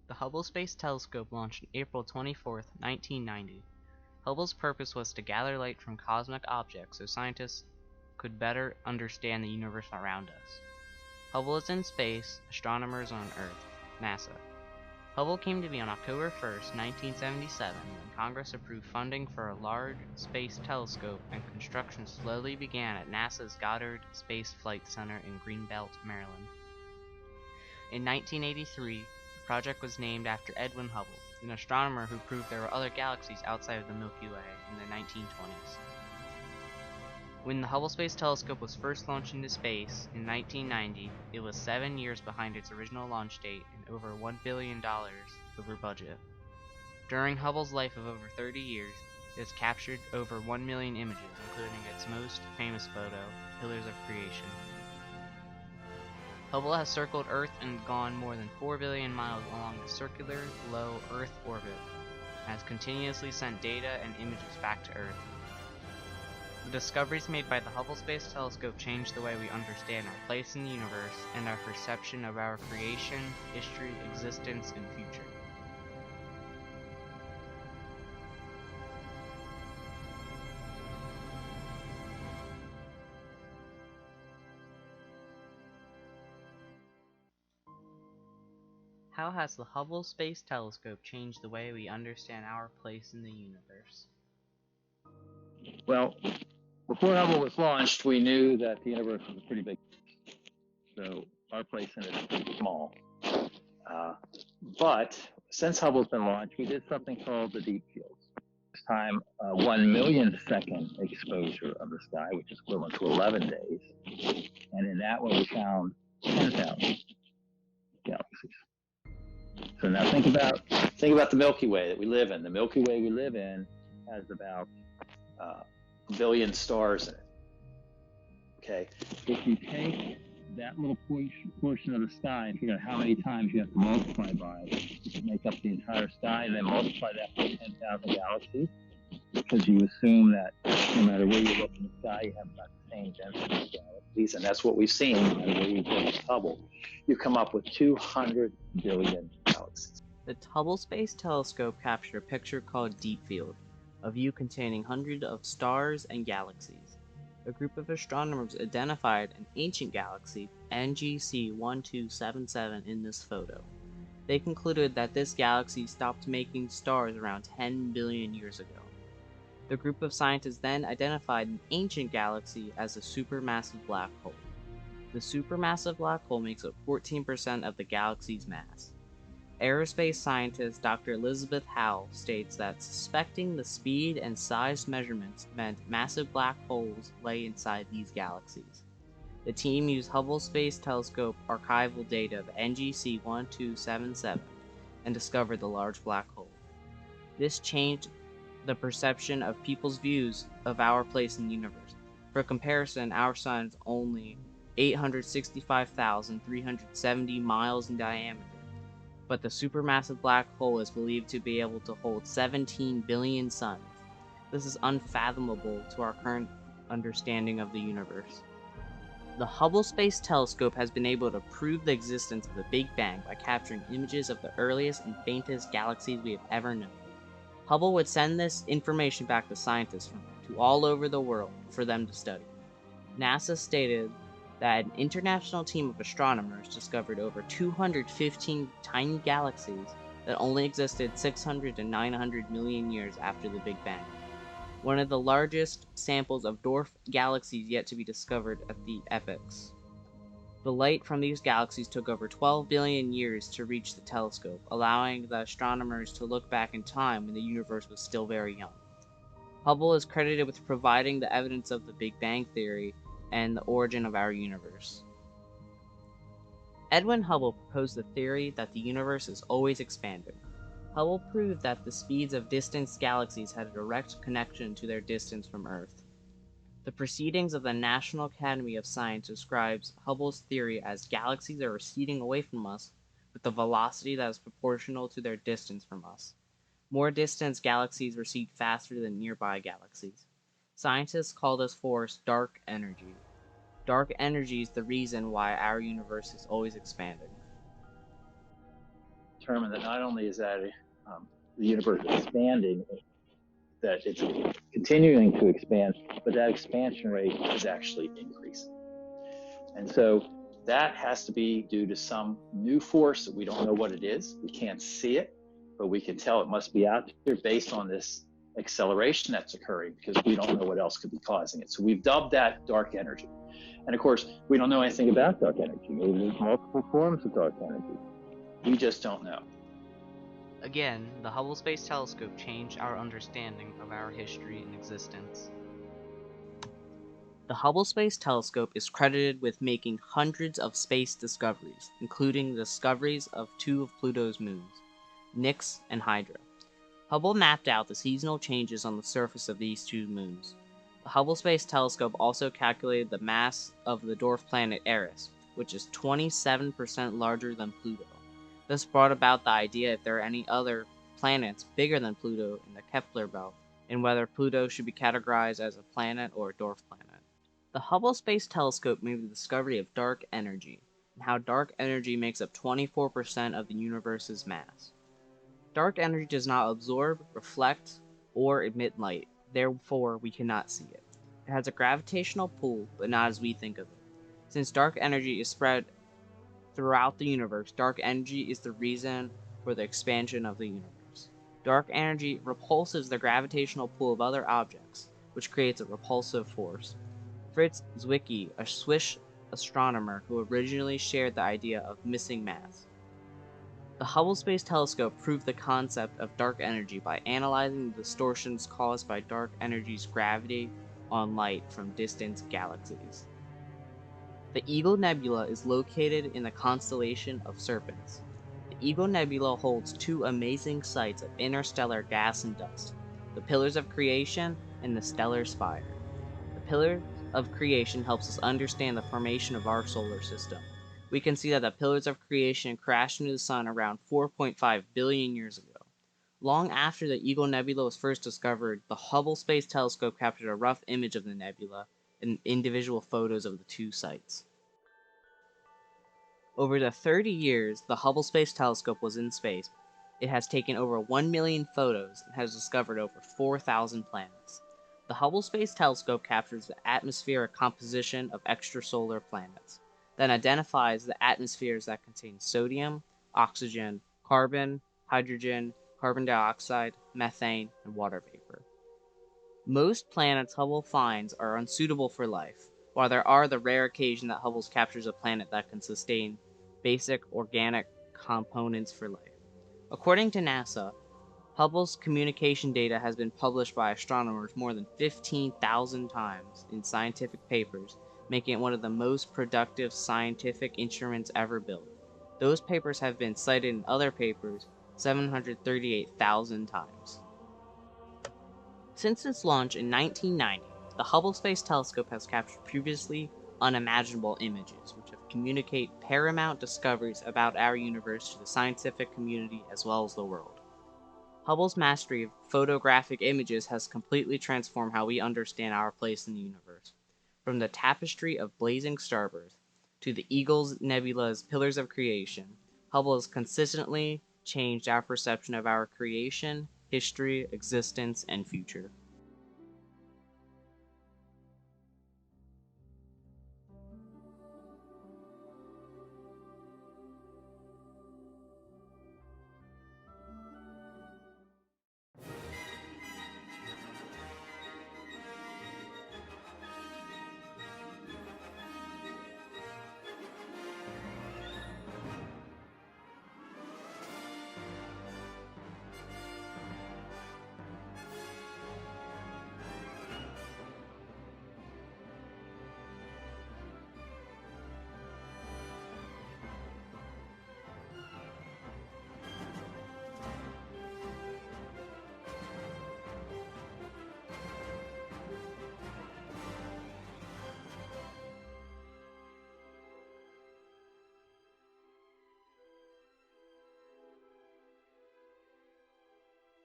The Hubble Space Telescope launched on April 24, 1990. Hubble's purpose was to gather light from cosmic objects so scientists could better understand the universe around us. Hubble is in space, astronomers on Earth. NASA. Hubble came to be on October 1, 1977, when Congress approved funding for a large space telescope and construction slowly began at NASA's Goddard Space Flight Center in Greenbelt, Maryland. In 1983, the project was named after Edwin Hubble, an astronomer who proved there were other galaxies outside of the Milky Way in the 1920s. When the Hubble Space Telescope was first launched into space in 1990, it was 7 years behind its original launch date and over $1 billion over budget. During Hubble's life of over 30 years, it has captured over 1 million images, including its most famous photo, Pillars of Creation. Hubble has circled Earth and gone more than 4 billion miles along the circular, low Earth orbit, and has continuously sent data and images back to Earth. The discoveries made by the Hubble Space Telescope change the way we understand our place in the universe and our perception of our creation, history, existence, and future. How has the Hubble Space Telescope changed the way we understand our place in the universe? Well, before Hubble was launched, we knew that the universe was a pretty big, so our place in it is pretty small. But since Hubble's been launched, we did something called the deep fields. This time, 1 millionth second exposure of the sky, which is equivalent to 11 days. And in that one, we found 10,000 galaxies. So now think about the Milky Way that we live in. The Milky Way we live in has about a billion stars in it. Okay, if you take that little portion of the sky and figure out how many times you have to multiply by to make up the entire sky, and then multiply that by 10,000 galaxies, because you assume that no matter where you look in the sky, you have about the same density of galaxies, and that's what we've seen no matter where you look at Hubble. You come up with 200 billion galaxies. The Hubble Space Telescope captured a picture called Deep Field, a view containing hundreds of stars and galaxies. A group of astronomers identified an ancient galaxy, NGC 1277, in this photo. They concluded that this galaxy stopped making stars around 10 billion years ago. The group of scientists then identified an ancient galaxy as a supermassive black hole. The supermassive black hole makes up 14% of the galaxy's mass. Aerospace scientist Dr. Elizabeth Howell states that suspecting the speed and size measurements meant massive black holes lay inside these galaxies. The team used Hubble Space Telescope archival data of NGC 1277 and discovered the large black hole. This changed the perception of people's views of our place in the universe. For comparison, our sun is only 865,370 miles in diameter, but the supermassive black hole is believed to be able to hold 17 billion suns. This is unfathomable to our current understanding of the universe. The Hubble Space Telescope has been able to prove the existence of the Big Bang by capturing images of the earliest and faintest galaxies we have ever known. Hubble would send this information back to scientists to all over the world for them to study. NASA stated that an international team of astronomers discovered over 215 tiny galaxies that only existed 600 to 900 million years after the Big Bang. One of the largest samples of dwarf galaxies yet to be discovered at the epochs. The light from these galaxies took over 12 billion years to reach the telescope, allowing the astronomers to look back in time when the universe was still very young. Hubble is credited with providing the evidence of the Big Bang Theory and the origin of our universe. Edwin Hubble proposed the theory that the universe is always expanding. Hubble proved that the speeds of distant galaxies had a direct connection to their distance from Earth. The Proceedings of the National Academy of Science describes Hubble's theory as galaxies are receding away from us with a velocity that is proportional to their distance from us. More distant galaxies recede faster than nearby galaxies. Scientists call this force dark energy. Dark energy is the reason why our universe is always expanding. determined that not only is that the universe expanding, that it's continuing to expand, but that expansion rate is actually increasing. And so that has to be due to some new force that we don't know what it is. We can't see it, but we can tell it must be out there based on this acceleration that's occurring, because we don't know what else could be causing it. So we've dubbed that dark energy. And of course, we don't know anything about dark energy. Maybe there's multiple forms of dark energy. We just don't know. Again, the Hubble Space Telescope changed our understanding of our history and existence. The Hubble Space Telescope is credited with making hundreds of space discoveries, including the discoveries of two of Pluto's moons, Nix and Hydra. Hubble mapped out the seasonal changes on the surface of these two moons. The Hubble Space Telescope also calculated the mass of the dwarf planet Eris, which is 27% larger than Pluto. This brought about the idea if there are any other planets bigger than Pluto in the Kepler belt, and whether Pluto should be categorized as a planet or a dwarf planet. The Hubble Space Telescope made the discovery of dark energy, and how dark energy makes up 24% of the universe's mass. Dark energy does not absorb, reflect, or emit light, therefore we cannot see it. It has a gravitational pull, but not as we think of it. Since dark energy is spread throughout the universe, dark energy is the reason for the expansion of the universe. Dark energy repulses the gravitational pull of other objects, which creates a repulsive force. Fritz Zwicky, a Swiss astronomer who originally shared the idea of missing mass. The Hubble Space Telescope proved the concept of dark energy by analyzing the distortions caused by dark energy's gravity on light from distant galaxies. The Eagle Nebula is located in the constellation of Serpents. The Eagle Nebula holds two amazing sights of interstellar gas and dust, the Pillars of Creation and the Stellar Spire. The Pillars of Creation helps us understand the formation of our solar system. We can see that the Pillars of Creation crashed into the Sun around 4.5 billion years ago. Long after the Eagle Nebula was first discovered, the Hubble Space Telescope captured a rough image of the nebula and individual photos of the two sites. Over the 30 years the Hubble Space Telescope was in space, it has taken over 1 million photos and has discovered over 4,000 planets. The Hubble Space Telescope captures the atmospheric composition of extrasolar planets, then identifies the atmospheres that contain sodium, oxygen, carbon, hydrogen, carbon dioxide, methane, and water vapor. Most planets Hubble finds are unsuitable for life, while there are the rare occasion that Hubble captures a planet that can sustain basic organic components for life. According to NASA, Hubble's communication data has been published by astronomers more than 15,000 times in scientific papers, making it one of the most productive scientific instruments ever built. Those papers have been cited in other papers 738,000 times. Since its launch in 1990, the Hubble Space Telescope has captured previously unimaginable images, which have communicated paramount discoveries about our universe to the scientific community as well as the world. Hubble's mastery of photographic images has completely transformed how we understand our place in the universe. From the tapestry of blazing starbirth to the Eagle's Nebula's Pillars of Creation, Hubble has consistently changed our perception of our creation, history, existence, and future.